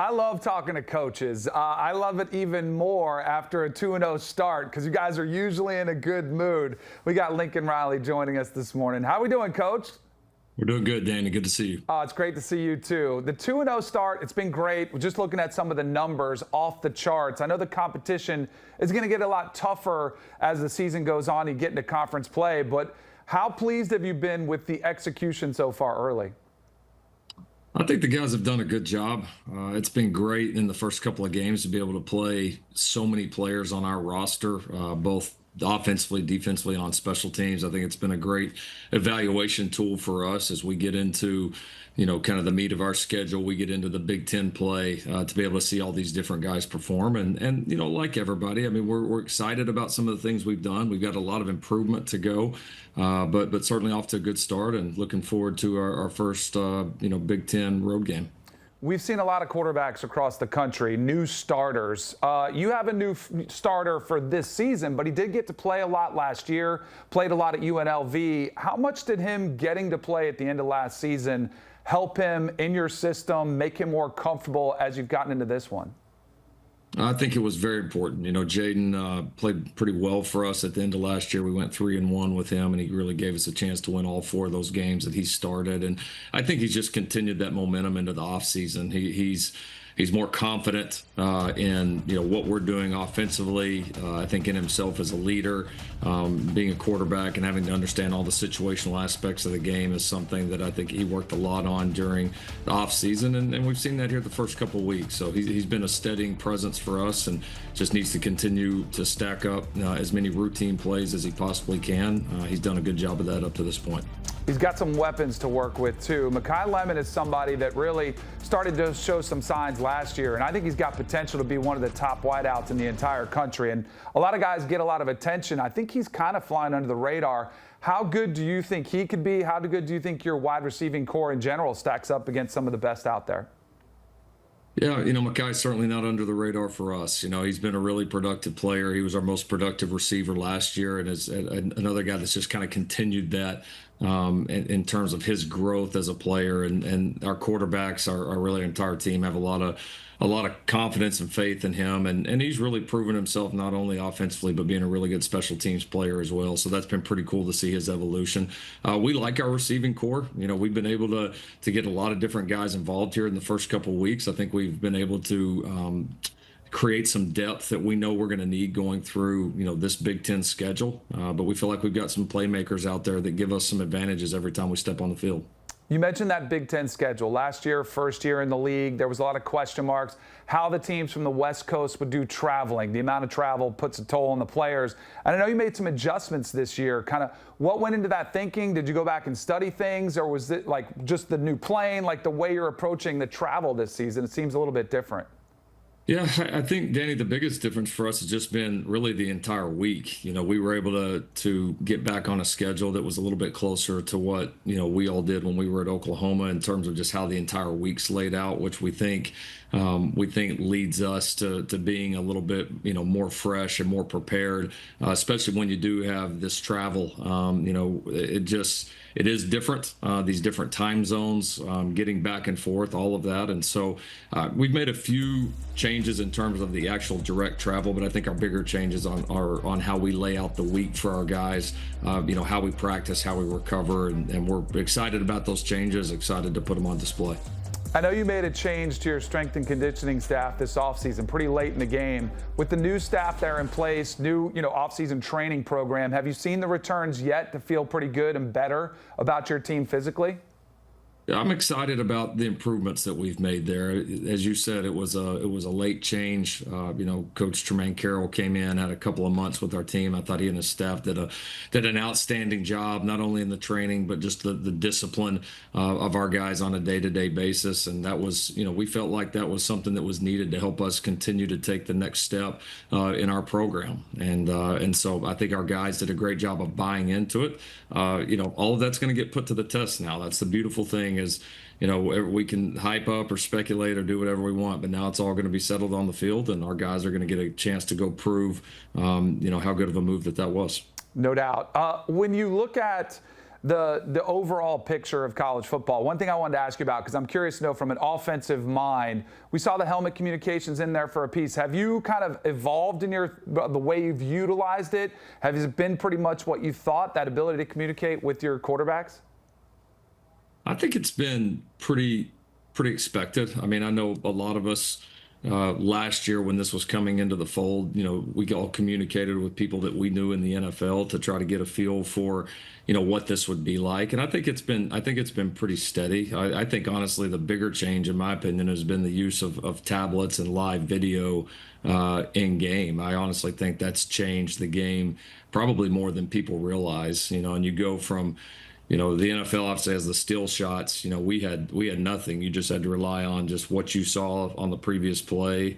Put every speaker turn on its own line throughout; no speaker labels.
I love talking to coaches. I love it even more after a 2-0 start because you guys are usually in a good mood. We got Lincoln Riley joining us this morning. How are we doing, Coach?
We're doing good, Danny. Good to see you.
It's great to see you, too. The 2-0 start, it's been great. We're just looking at some of the numbers off the charts. I know the competition is going to get a lot tougher as the season goes on. You get into conference play, but how pleased have you been with the execution so far early?
I think the guys have done a good job. It's been great in the first couple of games to be able to play so many players on our roster, both offensively, defensively, and on special teams. I think it's been a great evaluation tool for us as we get into, kind of the meat of our schedule. We get into the Big Ten play to be able to see all these different guys perform. And like everybody, I mean, we're excited about some of the things we've done. We've got a lot of improvement to go, but certainly off to a good start and looking forward to our first, Big Ten road game.
We've seen a lot of quarterbacks across the country, new starters. You have a new starter for this season, but he did get to play a lot last year, played a lot at UNLV. How much did him getting to play at the end of last season help him in your system, make him more comfortable as you've gotten into this one?
I think it was very important. Jayden played pretty well for us at the end of last year. We went 3-1 with him, and he really gave us a chance to win all 4 of those games that he started. And I think he's just continued that momentum into the offseason. He's more confident in what we're doing offensively. I think in himself as a leader, being a quarterback and having to understand all the situational aspects of the game is something that I think he worked a lot on during the offseason, and we've seen that here the first couple of weeks. So he's been a steadying presence for us and just needs to continue to stack up as many routine plays as he possibly can. He's done a good job of that up to this point.
He's got some weapons to work with, too. Makai Lemon is somebody that really started to show some signs last year, and I think he's got potential to be one of the top wideouts in the entire country. And a lot of guys get a lot of attention. I think he's kind of flying under the radar. How good do you think he could be? How good do you think your wide receiving core in general stacks up against some of the best out there?
Yeah, Makai's certainly not under the radar for us. He's been a really productive player. He was our most productive receiver last year, and is another guy that's just kind of continued that in terms of his growth as a player. And our quarterbacks, our really entire team, have a lot of confidence and faith in him, and he's really proven himself not only offensively but being a really good special teams player as well. So that's been pretty cool to see his evolution. We like our receiving core. We've been able to get a lot of different guys involved here in the first couple of weeks. I think we've been able to create some depth that we know we're going to need going through this Big Ten schedule, but we feel like we've got some playmakers out there that give us some advantages every time we step on the field.
You mentioned that Big Ten schedule. Last year, first year in the league, there was a lot of question marks how the teams from the West Coast would do traveling. The amount of travel puts a toll on the players. And I know you made some adjustments this year. Kind of what went into that thinking? Did you go back and study things, or was it like just the new plane, like the way you're approaching the travel this season? It seems a little bit different.
Yeah, I think, Danny, the biggest difference for us has just been really the entire week. We were able to get back on a schedule that was a little bit closer to what, we all did when we were at Oklahoma in terms of just how the entire week's laid out, which we think leads us to being a little bit, more fresh and more prepared, especially when you do have this travel. It is different, these different time zones, getting back and forth, all of that. And so we've made a few changes in terms of the actual direct travel, but I think our bigger changes are on how we lay out the week for our guys, how we practice, how we recover, and we're excited about those changes, excited to put them on display.
I know you made a change to your strength and conditioning staff this offseason, pretty late in the game. With the new staff there in place, new offseason training program, have you seen the returns yet to feel pretty good and better about your team physically?
I'm excited about the improvements that we've made there. As you said, it was a late change. Coach Tremaine Carroll came in, had a couple of months with our team. I thought he and his staff did an outstanding job, not only in the training but just the discipline of our guys on a day-to-day basis. And that was, we felt like that was something that was needed to help us continue to take the next step in our program. And so I think our guys did a great job of buying into it. All of that's going to get put to the test now. That's the beautiful thing. Is we can hype up or speculate or do whatever we want, but now it's all going to be settled on the field, and our guys are going to get a chance to go prove how good of a move that was.
No doubt. When you look at the overall picture of college football. One thing I wanted to ask you about, because I'm curious to know from an offensive mind, we saw the helmet communications in there for a piece. Have you kind of evolved in the way you've utilized it? Has it been pretty much what you thought, that ability to communicate with your quarterbacks?
I think it's been pretty expected. I mean, I know a lot of us last year when this was coming into the fold, we all communicated with people that we knew in the NFL to try to get a feel for, what this would be like. And I think it's been pretty steady. I think honestly, the bigger change, in my opinion, has been the use of tablets and live video in game. I honestly think that's changed the game probably more than people realize. And you go from the NFL obviously has the still shots. We had nothing. You just had to rely on just what you saw on the previous play,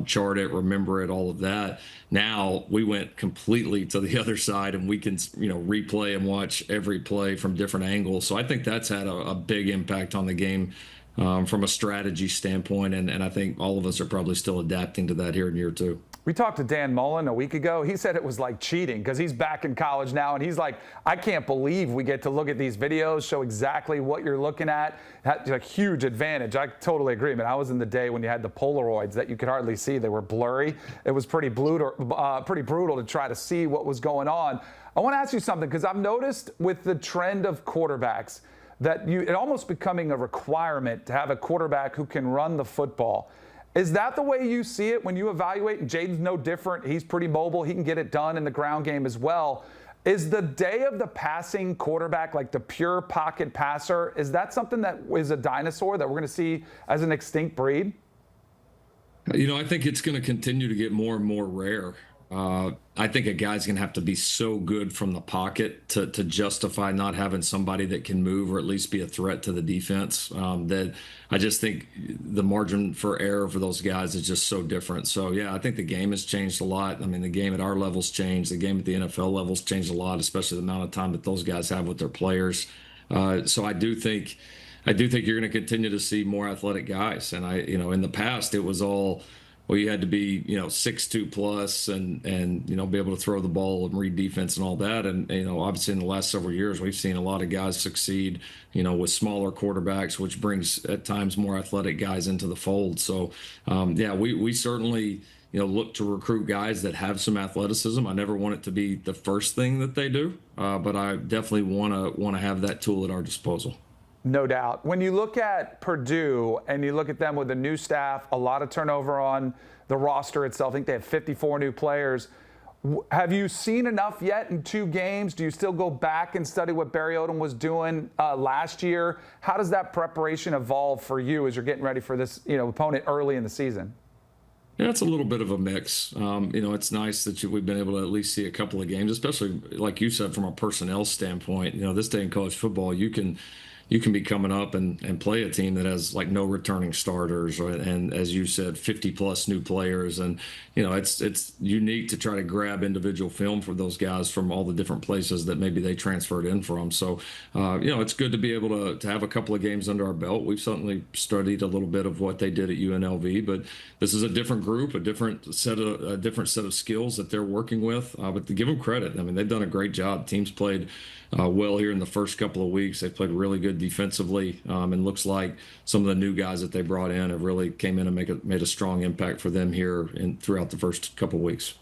chart it, remember it, all of that. Now we went completely to the other side, and we can replay and watch every play from different angles. So I think that's had a big impact on the game from a strategy standpoint, and I think all of us are probably still adapting to that here in year two.
We talked to Dan Mullen a week ago. He said it was like cheating because he's back in college now, and he's like, I can't believe we get to look at these videos, show exactly what you're looking at. That's a huge advantage. I totally agree, man. I was in the day when you had the Polaroids that you could hardly see. They were blurry. It was pretty brutal to try to see what was going on. I want to ask you something, because I've noticed with the trend of quarterbacks that it almost becoming a requirement to have a quarterback who can run the football. Is that the way you see it when you evaluate? And Jayden's no different. He's pretty mobile. He can get it done in the ground game as well. Is the day of the passing quarterback, like the pure pocket passer, is that something that is a dinosaur that we're going to see as an extinct breed?
I think it's going to continue to get more and more rare. I think a guy's going to have to be so good from the pocket to justify not having somebody that can move or at least be a threat to the defense. That I just think the margin for error for those guys is just so different. So, yeah, I think the game has changed a lot. I mean, the game at our level's changed. The game at the NFL level's changed a lot, especially the amount of time that those guys have with their players. So I do think you're going to continue to see more athletic guys. And in the past, it was all, well, you had to be, 6'2 plus and be able to throw the ball and read defense and all that. And, obviously in the last several years, we've seen a lot of guys succeed, with smaller quarterbacks, which brings at times more athletic guys into the fold. So, we certainly, look to recruit guys that have some athleticism. I never want it to be the first thing that they do, but I definitely want to have that tool at our disposal.
No doubt. When you look at Purdue and you look at them with a new staff, a lot of turnover on the roster itself, I think they have 54 new players. Have you seen enough yet in 2 games? Do you still go back and study what Barry Odom was doing last year? How does that preparation evolve for you as you're getting ready for this opponent early in the season?
Yeah, it's a little bit of a mix. It's nice that we've been able to at least see a couple of games, especially like you said, from a personnel standpoint. This day in college football, you can be coming up and play a team that has like no returning starters, and as you said, 50 plus new players. And, it's unique to try to grab individual film for those guys from all the different places that maybe they transferred in from. So, it's good to be able to have a couple of games under our belt. We've certainly studied a little bit of what they did at UNLV, but this is a different group, a different set of skills that they're working with. But to give them credit, I mean, they've done a great job. Teams played well here in the first couple of weeks. They played really good defensively, and looks like some of the new guys that they brought in have really came in and made a strong impact for them here throughout the first couple of weeks.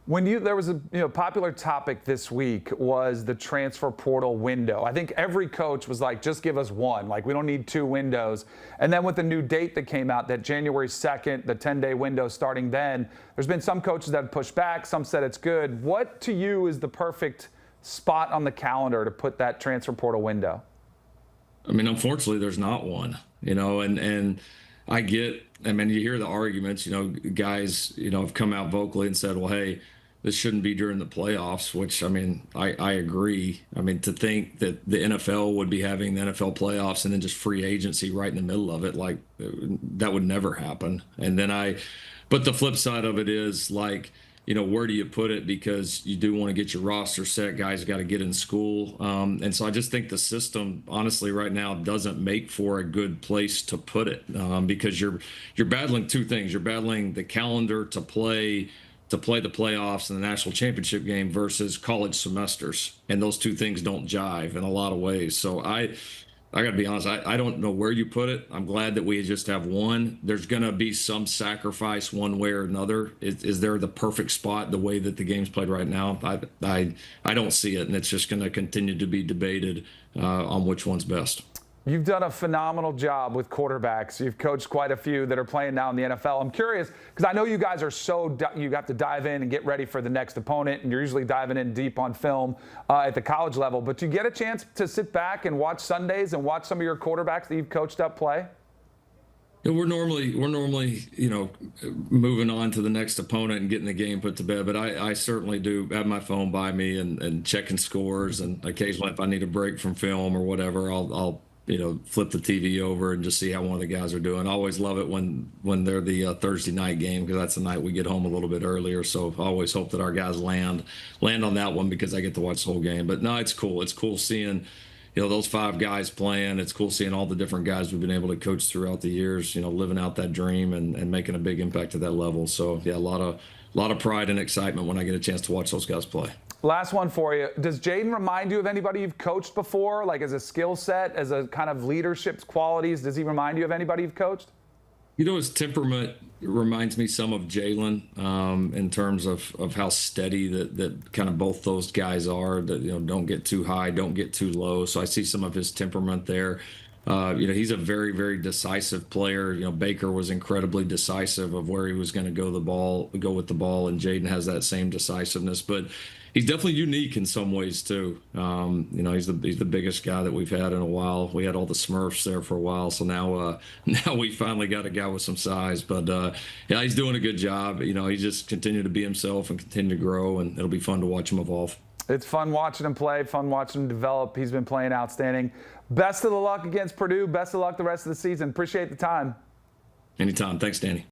There was a popular topic this week was the transfer portal window. I think every coach was like, just give us one. Like, we don't need 2 windows. And then with the new date that came out, that January 2nd, the 10-day window starting then, there's been some coaches that have pushed back. Some said it's good. What to you is the perfect spot on the calendar to put that transfer portal window?
I mean, unfortunately, there's not one, and I get, you hear the arguments, guys, have come out vocally and said, well, hey, this shouldn't be during the playoffs, which, I agree. To think that the NFL would be having the NFL playoffs and then just free agency right in the middle of it, like, that would never happen. And then but the flip side of it is, like, where do you put it? Because you do want to get your roster set. Guys got to get in school. And so I just think the system, honestly, right now doesn't make for a good place to put it, because you're battling 2 things. You're battling the calendar to play to play the playoffs and the national championship game versus college semesters. And those two things don't jive in a lot of ways. So I got to be honest, I don't know where you put it. I'm glad that we just have one. There's going to be some sacrifice one way or another. Is there the perfect spot the way that the game's played right now? I don't see it, and it's just going to continue to be debated on which one's best.
You've done a phenomenal job with quarterbacks. You've coached quite a few that are playing now in the NFL. I'm curious, because I know you guys are you have to dive in and get ready for the next opponent, and you're usually diving in deep on film at the college level. But do you get a chance to sit back and watch Sundays and watch some of your quarterbacks that you've coached up play?
Yeah, we're normally, moving on to the next opponent and getting the game put to bed. But I certainly do have my phone by me and checking scores. And occasionally, if I need a break from film or whatever, I'll flip the TV over and just see how one of the guys are doing. I always love it when they're the Thursday night game, because that's the night we get home a little bit earlier. So I always hope that our guys land on that one, because I get to watch the whole game. But no, it's cool. It's cool seeing, those 5 guys playing. It's cool seeing all the different guys we've been able to coach throughout the years, living out that dream and making a big impact at that level. So yeah, a lot of pride and excitement when I get a chance to watch those guys play.
Last one for you. Does Jayden remind you of anybody you've coached before, like as a skill set, as a kind of leadership qualities? Does he remind you of anybody you've coached?
His temperament reminds me some of Jalen in terms of how steady that kind of both those guys are, that, don't get too high, don't get too low. So I see some of his temperament there. He's a very, very decisive player. Baker was incredibly decisive of where he was going to go with the ball, and Jayden has that same decisiveness. But he's definitely unique in some ways too. He's the biggest guy that we've had in a while. We had all the Smurfs there for a while, so now we finally got a guy with some size. But yeah, he's doing a good job. He just continued to be himself and continue to grow, and it'll be fun to watch him evolve.
It's fun watching him play, fun watching him develop. He's been playing outstanding. Best of the luck against Purdue. Best of luck the rest of the season. Appreciate the time.
Anytime. Thanks, Danny.